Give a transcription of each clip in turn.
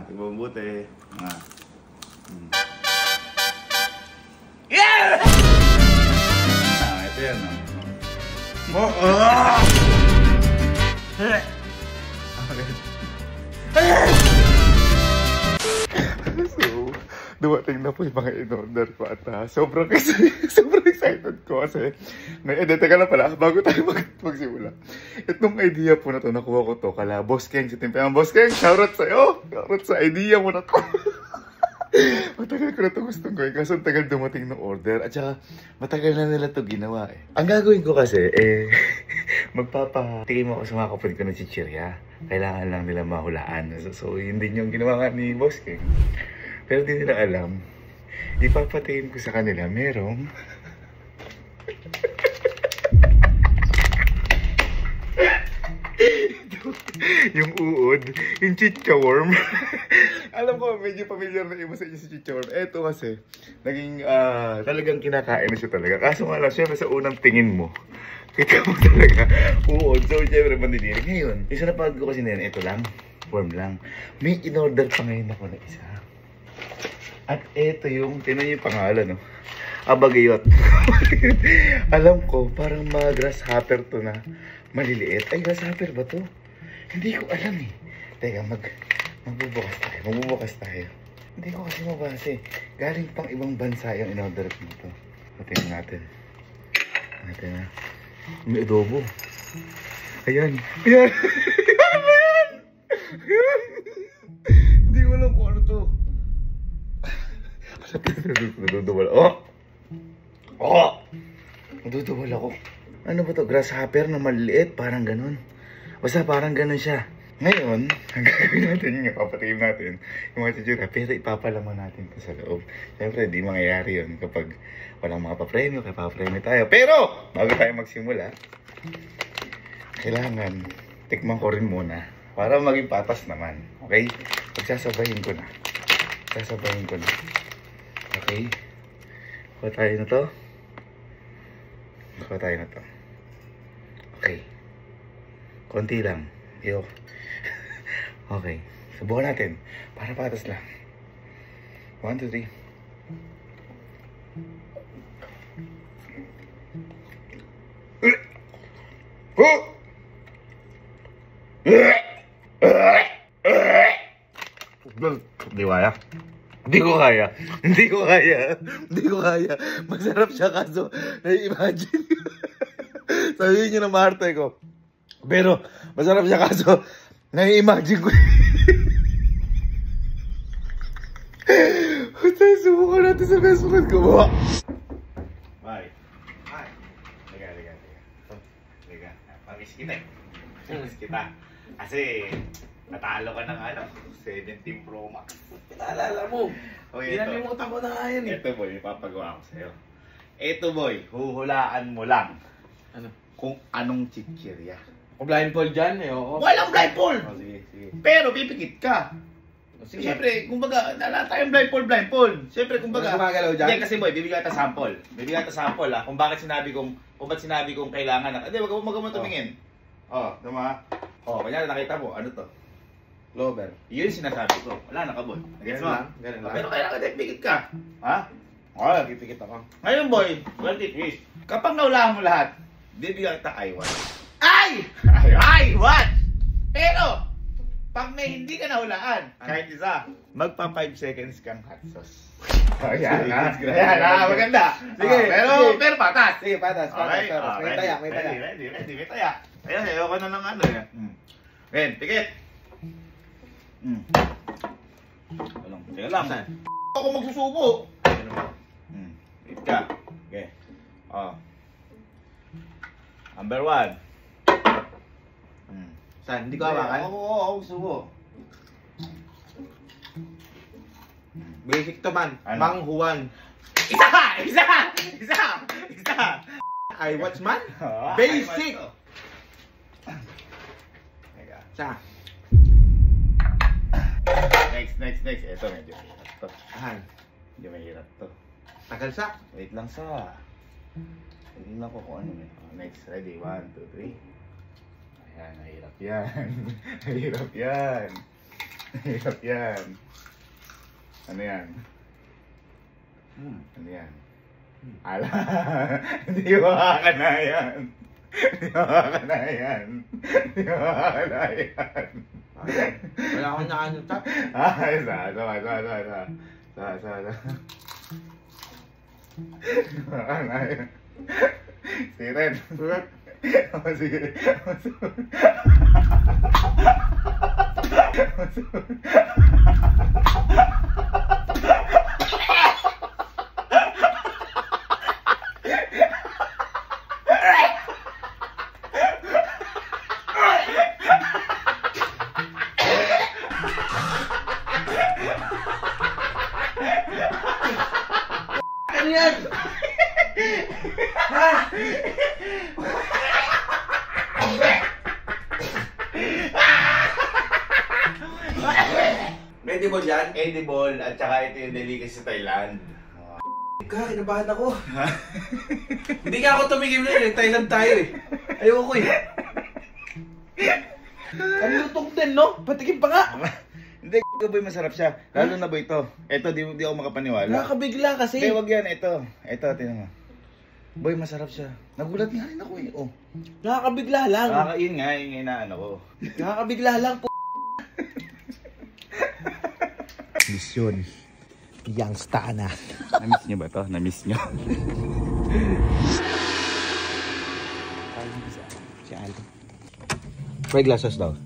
tignan mabuti. Yeah! Ito yan, no? So, dumating na po yung mga in-order ko at sobrang excited ko kasi teka lang pala, bago tayo magsimula. Itong idea po na to, nakuha ko to kala Boss Keng, si Timpeang Boss Keng, shoutout sa'yo! Shoutout sa idea mo na to. Matagal ko na ito gustong gawin kasi ang tagal dumating ng order at saka matagal na nila ito ginawa eh. Ang gagawin ko kasi magpapatikim ako sa mga kapatid ko ng chichirya. Kailangan lang nila mahulaan. So yun din yung ginawa nga ni Boss King. Pero di nila alam, ipapatikim ko sa kanila merong yung uod, yung chicha worm. Alam ko, medyo familiar na iba sa inyo si chicha worm. Eto kasi, naging talagang kinakain na siya talaga. Kaso nga lang, syempre sa unang tingin mo, kita mo talaga, uod. So, syempre, mandidinig. Ngayon, isa na pagod ko kasi na yan, ito lang, worm lang. May in-order pa ngayon ako na isa. At eto yung, tinan yung pangalan, no? Abagayot. Alam ko, parang mga grasshopper to na maliliit. Ay, grasshopper ba to? Hindi ko alam eh. Teka, magbubukas tayo. Hindi ko kasi mabase. Galing pang ibang bansa yung in-order ko nito. Tingnan natin. Natin na. May adobo. Ayan. Ayan. Ayan. Ayan. Hindi ko alam kung ano to. Nadudubal. Oh! Oh! Nadudubal ako. Ano ba to? Grasshopper na maliliit. Parang ganun. Basta parang ganun siya. Ngayon, ang gagawin natin yung papatikim natin yung mga chichira, pero ipapalaman natin ito sa loob. Siyempre, di mangyayari yun kapag walang mga papremyo, kaya papremyo tayo. Pero, bago tayo magsimula, kailangan tikman ko rin muna para maging patas naman. Okay? Pagsasabahin ko na. Sasabahin ko na. Okay? Kuha tayo na to. Kuha tayo na to. Okay. Konti lang. Yo. Okay. Subukan natin. Para patas lang. 1, 2, 3. Hindi kaya. Hindi ko kaya. Hindi ko kaya. Hindi ko kaya. Masarap siya kaso na-imagine. Sabihin nyo na Marte ko. Pero, masarap siya kaso, nai-imagine ko. Subukan natin sa best friend ko. Bye. Bye. Liga. Liga. Pamiss kita eh. Pamiss kita. Kasi, natalo ka ng 17 Pro Max. Naalala mo. Okay, nalimutan ko na nga yan eh. Ito boy, ipapagawa ko sa'yo. Ito boy, huhulaan mo lang. Ano? Kung anong chichirya. O blindfold dyan eh, oo. Walang blindfold! Oh, sige. Pero pipikit ka. Sige. Siyempre, kumbaga, nala tayong blindfold. Siyempre, kumbaga, gumagalaw dyan? Hindi, kasi boy, bibigyan kita sample. Kung bakit sinabi kong kailangan na. Hindi, wag mo tumingin. Tama. Kanya nakita mo, ano to? Clover. Yun sinasabi ko. Wala na ka, boy. Nagets mo? Ganun lang. Pero kailangan pipikit ka. Ha? Pipikit ako. Ngayon, boy, well, twist. Kapag naulaan mo lahat, bibigyan kita I1. What? Pero, pag may hindi ka nahulaan, kahit isa, magpa 5 seconds kang hot sauce. Ayan, maganda. Sige, pero patas. Sige, patas. May taya. Ready, may taya. Ayan, ayoko na ng ano yan. Ayan, pikit. Teka lang. Ako magsusubo. Pikit ka. Okay. Number 1. Saan? Hindi ko hawakan? Oo, subo. Basic to man. Ano? Mang Juan. Isa! I watch man? Basic! Isa. Next. Ito medyo mahirap to. Medyo mahirap to. Tagal sa? Wait lang sa. Hindi lang ko kung ano eh. Next, ready? 1, 2, 3. Ayan, nahirap yan. Hirap yan. Ano yan? Ano yan? Ala, hindi mo makakanayan. Hindi mo makakanayan. Hindi mo makakanayan. Wala akong nakanutak. Ay, sama. Makakanayan. Sige, Ren. Sige. Ano yan? Edible yan? Edible at saka ito yung delicacy sa Thailand. Kinabahan ako. Hindi ka ako tumigil na yun. Thailand tayo eh. Ayoko eh. Ang lutong din, no? Patikim pa nga. Hindi, boy, masarap siya. Lalo na boy ito. Ito, di ako makapaniwala. Nakakabigla kasi. Hindi, wag yan. Ito, tingnan mo. Boy, masarap siya. Nagulat nga rin ako eh. Oh. Nakakabigla lang. Yun nga, yung inaano ko. Nakakabigla lang po. Misyon. Youngsta na. Na-miss nyo ba ito? Na-miss nyo? Si Aldo. May glasses daw.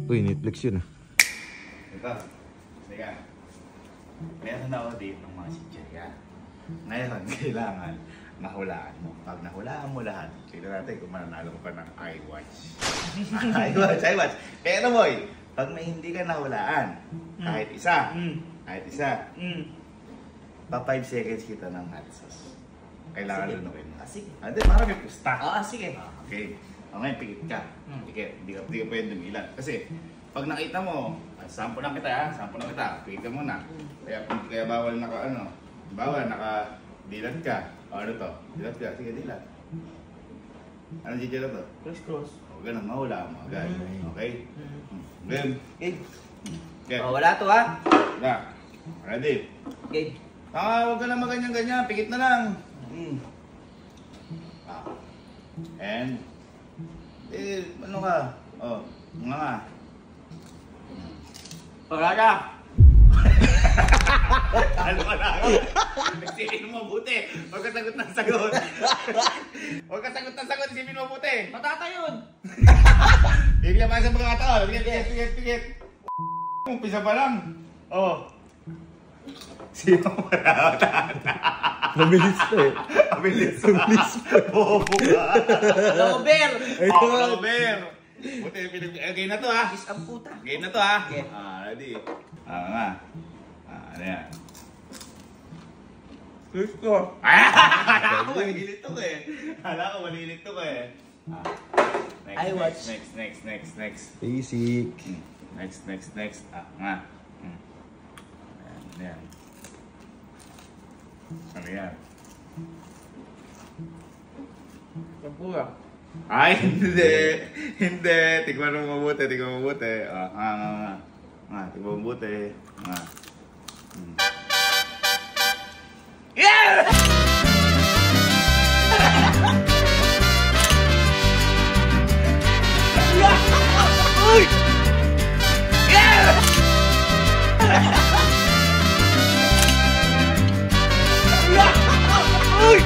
Uy, Netflix yun ah. Ito. Sige. Meron ako dito ng mga chichirya. Ngayon, kailangan mahulaan mo. Pag nahulaan mo lahat, tignan natin kung mananalo ka pa ng iWatch. iWatch. Pero boy, pag may hindi ka nahulaan, kahit isa, pa 5 seconds kita ng hot sauce. Kailangan lunukin mo. Sige. Hindi, marami pusta. Sige. Okay. Okay, pikit ka. Pikit. Hindi ka pwede dumilan. Kasi, pag nakita mo, sampo lang kita. Pikit ka muna. Kaya bawal naka-dilat ka. O ano to? Dilat ka. Sige, dilat. Ano dito to? Cross. O, ganun, mahula mo agad. Okay? Game. Okay. Wala to ha? Na. Ready? Game. Huwag ka na maganyan-ganyan. Pikit na lang. And, ano ka? Nga. Wala ka. Ano ka na? Nagsipin mo mabuti. Huwag ka sagot ng sagot. Isipin mo mabuti. Matatayon. Bigyan pa sa pagkakataon. Pikit. Umpisa pa lang. Sino wala? Mabilis to eh. Mabilis pa. Bobo ka. Lover. Lover. Buti, game na to ha. Is ang puta. Game na to ha. Okay. Ready? Nga. Ano yan? Gusto. Akala ko malilito ko eh. iWatch. Next. Basic. Next. Nga. Ano yan? Ano yan? Kapura. Ay, hindi. Tignan mo mabuti. Tignan mo mabuti. Yeah! Uy! Yeah! Uy!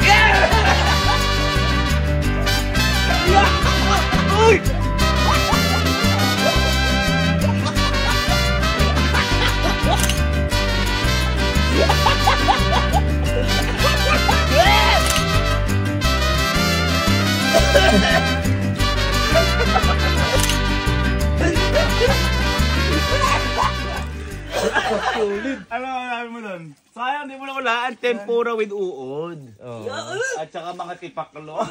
Yeah! Uy! Ano ang sabi mo doon? Sayang, di mo na kulaan. Tempura with uod. At saka mga tipaklo.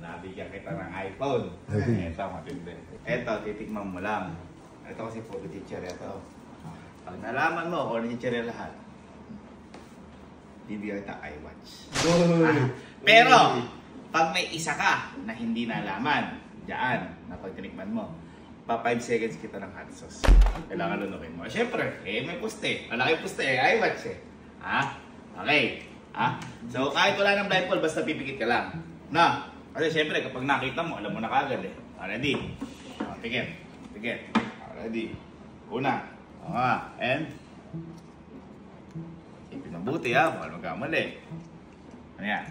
Nabigyan kita ng iPhone. Ito, matindi. Ito, titikman mo lang. Ito kasi photo teacher. Ito. Pag nalaman mo kung ano teacher lahat, bibigyan kita iWatch. Pero, Pag may isa ka na hindi nalaman, diyan, na pag tinikman mo, pa 5 seconds kita ng hot sauce. Kailangan lunukin mo. Siyempre, may puste. Malaki puste, I watch Ha? Okay. Ha? So, kahit wala ng blindfold, basta pipikit ka lang. Na? Kasi siyempre, kapag nakita mo, alam mo na kagad Ready? Pikit. Pikit. Ready? Una. And? Ipin mabuti baka magkamali. Ano yan?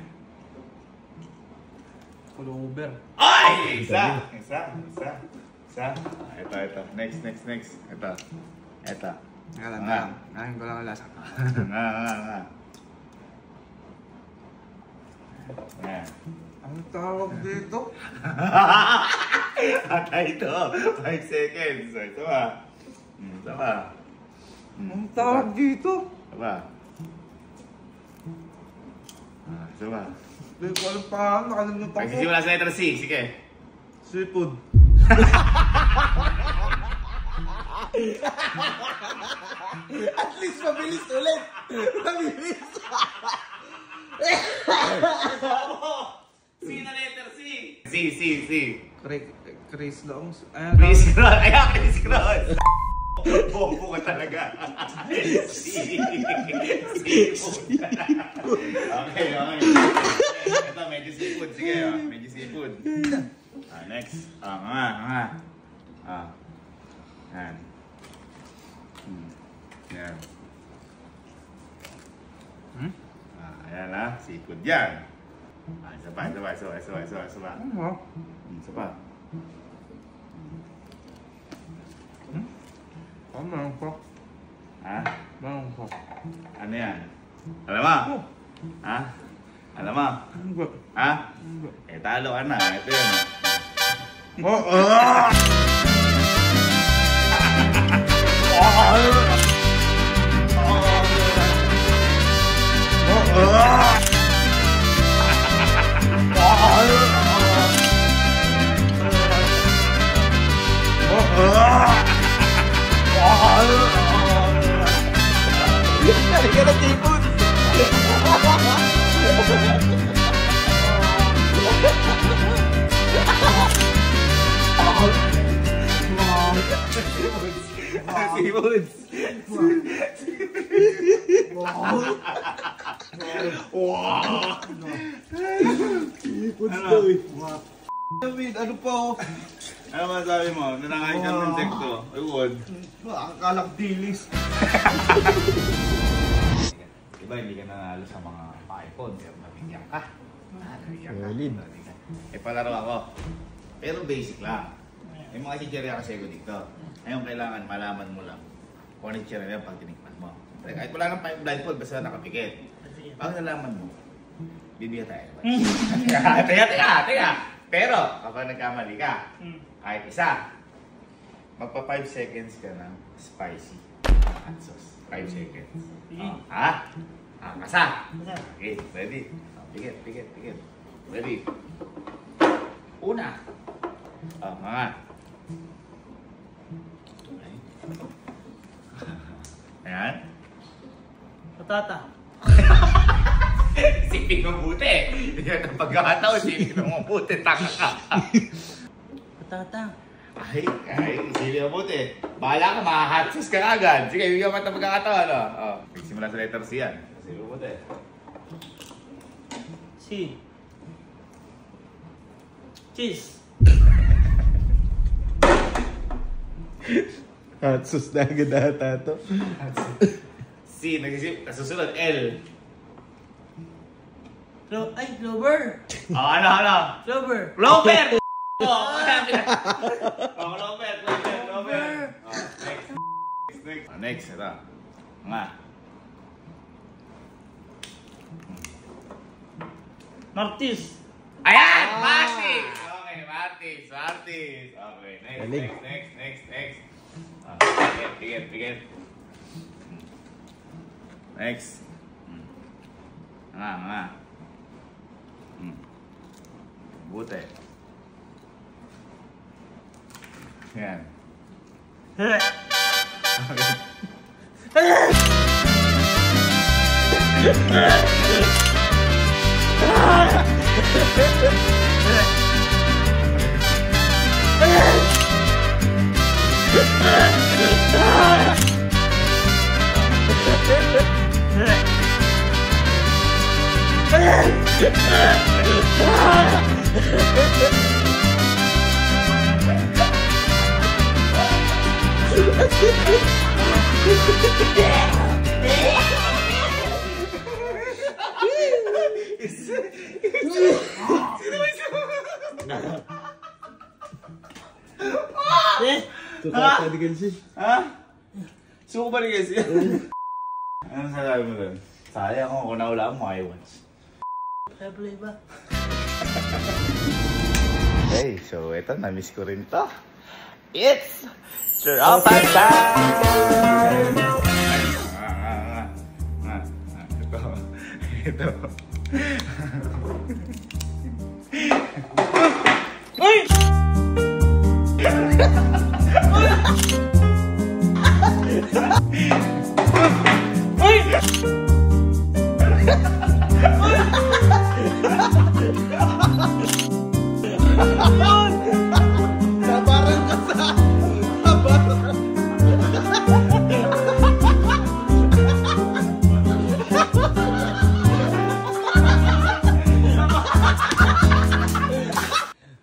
Pullover. Ay! Isa. Ito. Next. Ito. Nakain ko lang ang lasa. Ayan. Ang tawag dito? Ito. 5 seconds. Ito ba? Ito ba? Ang tawag dito? Ito ba? Ito ba? Hindi ko alam pa. Nakalimutan ko. Magsisimula sa letter C. Sige. Seafood. At least mabilis ulit. Mabilis. C na letter C. C. Chris lang. Chris Cross. Ayan, Chris Cross. Bobo ka talaga. Seafood. Okay. Ito, medyo seafood. Sige, medyo seafood. Next. Yan. Yan. Ayan seafood yan. Isa pa. Isa pa. Meron ko. Meron ko. Ano yan? Alam mo? Alam mo? Talo ka na. Ito yan. Halika na, tipon! Seafoods! David, ano pa oh? Ano masabi mo? Nanangain ka ng insekto. Ayun. Nakakalang dilis. Diba hindi ka nanalo sa mga iPhone pero nabigyan ka. Solid. Palaro ako. Pero basic lang. May mga chicherya kasi ko dito. Ngayon kailangan malaman mo lang kung ano chicherya yan pag tinikman mo. Kahit wala nang blindfold, basta nakapikit. Pag nalaman mo, bibigyan tayo. Teka! Pero, kapag nagkamali ka, kahit isa, magpa 5 seconds ka ng spicy hot sauce. 5 seconds. Kasa. Okay, ready? Pikit. Ready? Una. Mga. Ayan. Patata. Sipin mabuti. Ito pagkakataon, sipin mabuti. Taka ka. Patata. Ay, sipin mabuti. Bahala ka, makahatsus ka agad. Sige, bigyan mo ito pagkakataon. Simula sa letter C yan. Sipin mabuti. C. Cheese. Hatsus na agad ata to. C, nag-isip. Susunod, L. Clover. Ano? Clover. Clover! Clover. Next. Ito. Nga. Martis. Ayan! Martis! Okay, Martis. Okay, next. Pikit. Next. Nga. Buti. Yan. Okay. Suka tadi kan sih. Ha? Suko ba rin kasi? Ano sasabi mo doon? Sayang ako kung naula mo, I watch. Play ba? Okay, so ito, na-miss ko rin to. It's Tropa Time! Ito. Uy! Uy! Sabaran ka sa. Sabaran.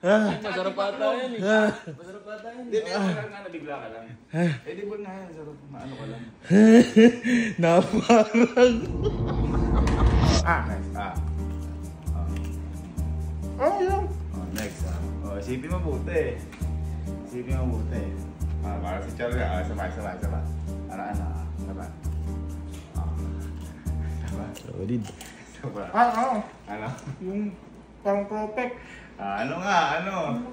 Masarap ata yan eh. Masarap ata yan. Hindi, meron nga nabigla ka lang. Eh, di ba nga yan, sarap, maano ka lang. Naparang. Next, Oh, yun. next, isipin mo buti. Isipin mo buti. Para si Charlie, sabay. Ano? Sabay. Solid. Sabay. Oo. Ano? Yung pang protect. Ano nga, ano?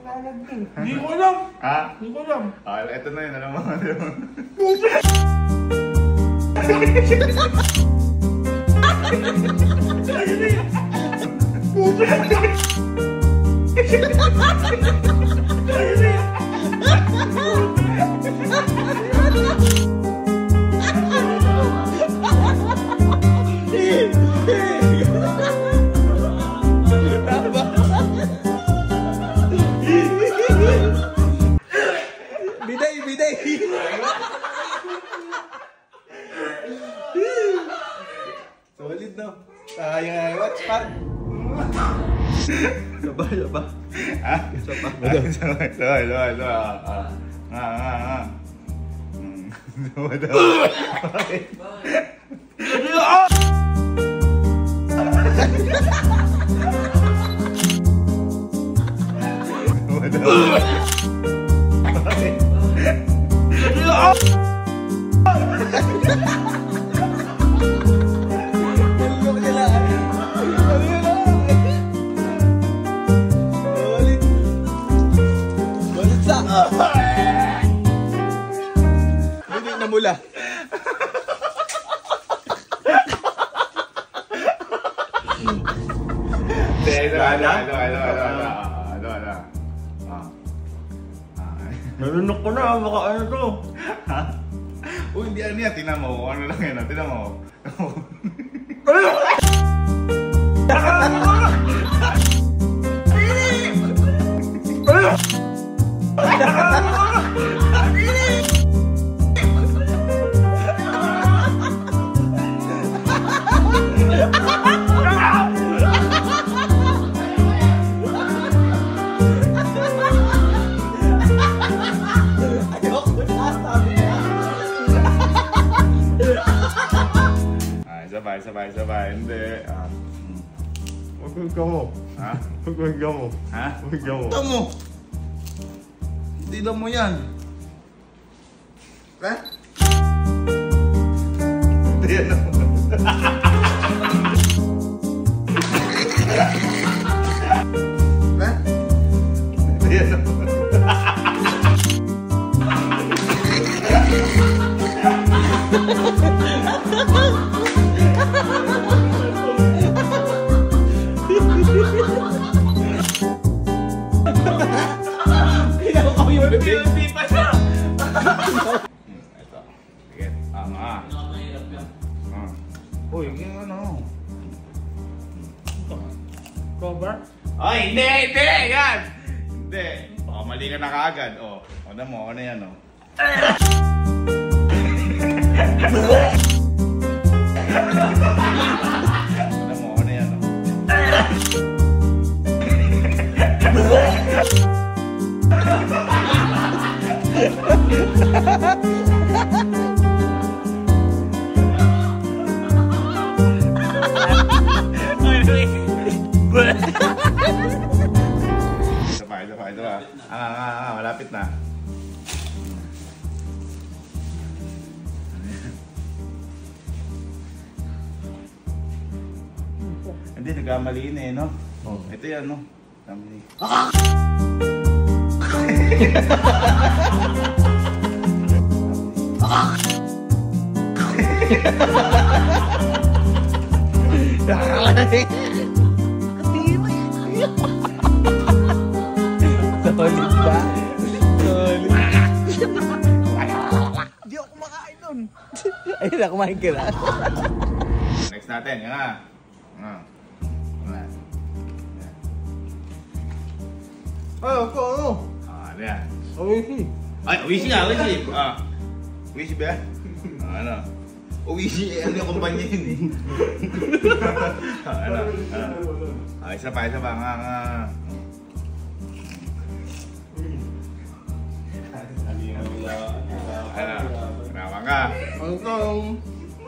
Hindi ko alam. Ha? Hindi ko alam. Ito na yun, alam mo. Biday. Solid no. Sayang watch pa. Sabay. Ha? Sabay. Sabay. Hindi na mula. Nalunok ko na, baka ano to? Uy, hindi ano yan, tinan mo. Ano lang yan, tinan mo. Sabay. Hindi. Huwag ka mo. Ha? Huwag ka mo. Ha? Huwag ka mo. Ito mo! Hindi mo yan. Ha? Hindi yan. Ha? Hindi yan. Hindi pa siya! Ito. Sige. Tama. Uy, yung ano. Cover? Ay, hindi! Yan! Hindi. Baka mali ka na kaagad. Ano mo, ano yan, Ano mo, ano yan, pa, ito pa. Malapit na. Hindi, nagkamali na eh, no? Oh. Ito yan, no? Kamali. Solid ba? Solid. Hindi ako kumakain nun. Ayun na, kumain ka na. Next natin, yan nga. Ano? Ano yan? Oishi. Ay, Oishi nga, Oishi. Oishi ba? Ano? Oishi, ano yung kumpanya yun eh. Ano? Isa pa, nga. Ano?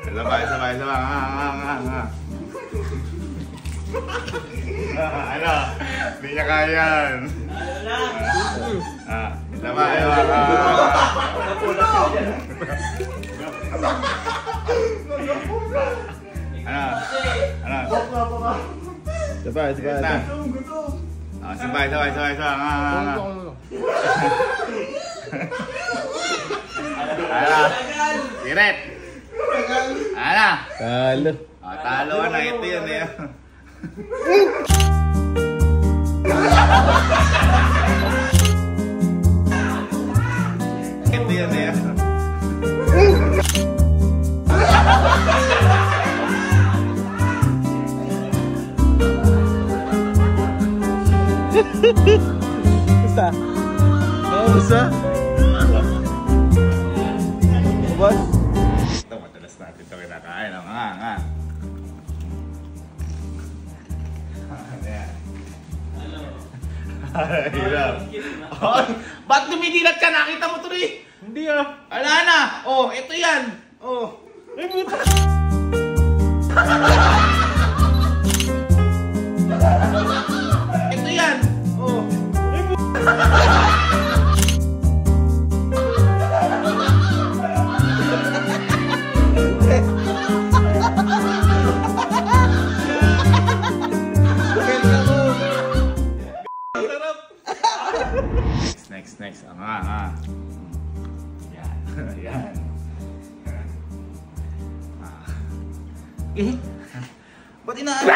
Kenapa ka? Isa pa, nga. Ano? Hindi niya kaya yan. Isa pa, Sabay. Siret. Talo. Talo na ito yun eh. Ito yun eh. Basta. Basta. Boss. Ito, madalas natin ito kinakain. Nga. Hirap. Ba't dumidilat ka? Nakita mo ito rin? Hindi ah. Ala na! Oh, ito yan! Oh. Ay, puta. Ito yan! Oh. Next. Nga. Yan. Ba't inaan?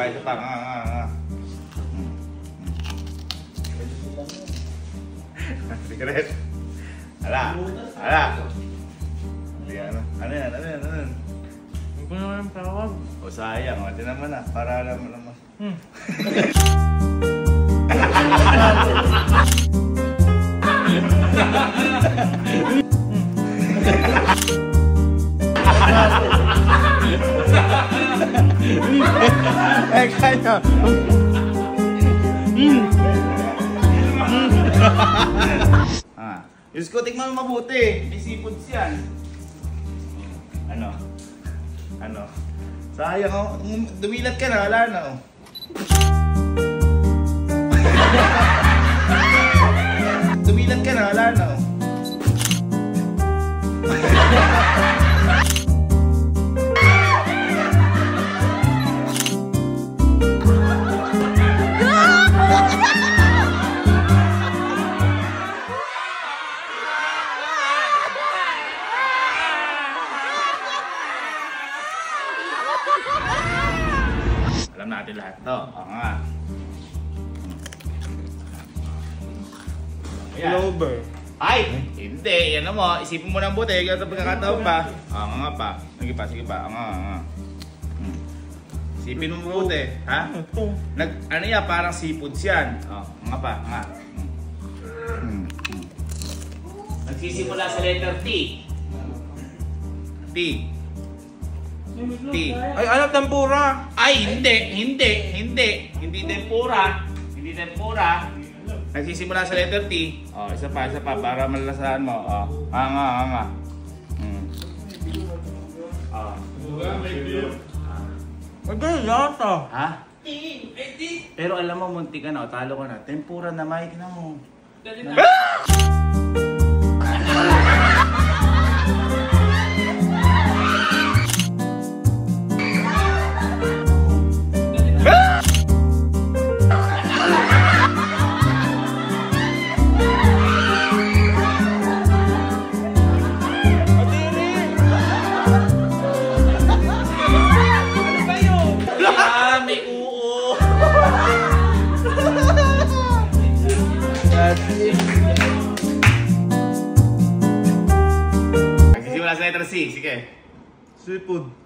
Isa pa, nga. Secret. Ala. Ano yan? Hindi ko naman tawag. O sayang, mati naman na. Para alam mo naman. Kaya. Diyos ko, tikman mo mabuti. May seafoods yan. Ano? Sayang oh. Dumilat ka na, wala na oh. Dumilat ka na, wala na oh. Alam natin lahat to. Oo nga. Clover. Ay! Hindi. Yan mo. Isipin mo ng buti. Yung pagkakataon pa. Oo nga pa. Sige pa. Oo nga. Sipin mo mabuti, ha? Ano yan, parang seafoods yan. Nga pa, nga. Nagsisimula sa letter T. T. T. Ay, alam, tempura. Ay, hindi tempura. Hindi tempura. Nagsisimula sa letter T. Isa pa, para malalasahan mo. Nga. Ay, yata. Ha? Pero alam mo, munti ka na, talo ka na. Tempura na, Mike, na mo. May uo. Nagsisimula sa letter C, sige. Seafood.